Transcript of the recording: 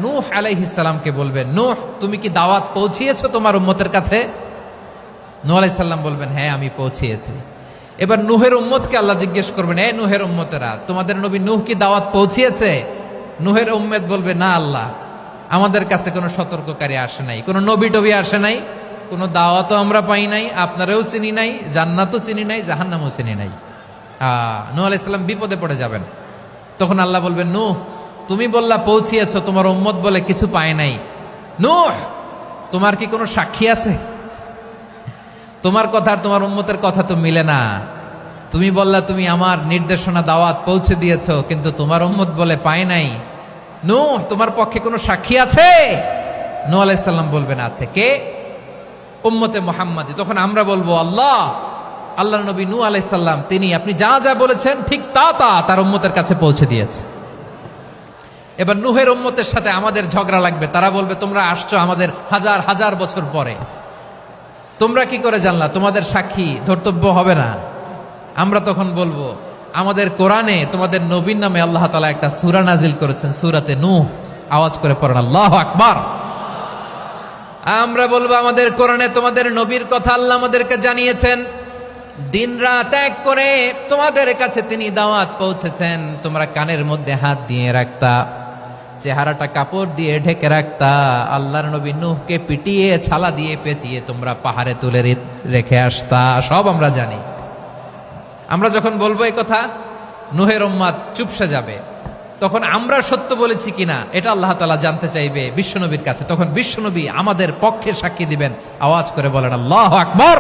নূহ আলাইহিস সালামকে বলবেন, নূহ তুমি কি দাওয়াত পৌঁছিয়েছো তোমার উম্মতের কাছে? নূহ আলাইহিস সালাম বলবেন, হ্যাঁ আমি পৌঁছিয়েছি। এবার নূহের উম্মতকে আল্লাহ জিজ্ঞেস করবেন, এ নূহের উম্মতেরা, তোমাদের নবী নূহ কি দাওয়াত পৌঁছিয়েছে? নূহের উম্মত বলবে, না আল্লাহ, আমাদের কাছে কোনো সতর্ককারী আসে নাই, কোনো নবী টবি আসে নাই, কোনো দাওয়াতও আমরা পাই নাই, আপনারাও চিনি নাই, জান্নাতও চিনি নাই, জাহান্নামও চিনি নাই। নূহ আলাইহিস সালাম বিপদে পড়ে যাবেন। তখন আল্লাহ বলবেন, নূহ তুমি বললা পৌঁছিয়েছো, তোমার উম্মত বলে কিছু পায় নাই। নূহ তোমার কি কোনো সাক্ষী আছে? তোমার কথা আর তোমার উম্মতের কথা তো মিলে না। তুমি বললা তুমি আমার নির্দেশনা দাওয়াত পৌঁছে দিয়েছো, কিন্তু তোমার উম্মত বলে পায় নাই। নূহ তোমার পক্ষে কোনো সাক্ষী আছে? নূহ আলাইহিস সালাম বলবেন, আছে। কে? উম্মতে মুহাম্মাদী। তখন আমরা বলবো, আল্লাহ, আল্লাহর নবী নূহ আলাইহিস সালাম তিনি আপনি যা যা বলেছেন ঠিক তা তার উম্মতের কাছে পৌঁছে দিয়েছে। এবার নূহের উম্মতের সাথে আমাদের ঝগড়া লাগবে। তারা বলবে, তোমরা আসছো আমাদের হাজার হাজার বছর পরে, তোমরা কি করে জানলা? তোমাদের সাক্ষী ধর্তব্য হবে না। আমরা তখন বলবো, আমাদের কোরআনে তোমাদের নবীর নামে আল্লাহ তাআলা একটা সূরা নাজিল করেছেন, সূরাতে নূহ। আওয়াজ করে পড়েন আল্লাহু আকবার। আমরা বলবো, আমাদের কোরআনে তোমাদের নবীর কথা আল্লাহ আমাদেরকে জানিয়েছেন, দিন রাত এক করে তোমাদের কাছে তিনি দাওয়াত পৌঁছেছেন। তোমরা কানের মধ্যে হাত দিয়ে রাখতা, চেহারাটা কাপড় দিয়ে ঢেকে রাখতা, আল্লাহর নবী নূহকে পিটিয়ে ছালা দিয়ে পেঁচিয়ে তোমরা পাহাড়ে তুলে রেখে আসতা। সব আমরা জানি। আমরা যখন বলবো এই কথা, নূহের উম্মত চুপসে যাবে। তখন আমরা সত্য বলেছি কিনা এটা আল্লাহ তাআলা জানতে চাইবে বিশ্বনবীর কাছে। তখন বিশ্বনবী আমাদের পক্ষে সাক্ষী দিবেন। আওয়াজ করে বলেন আল্লাহু আকবার।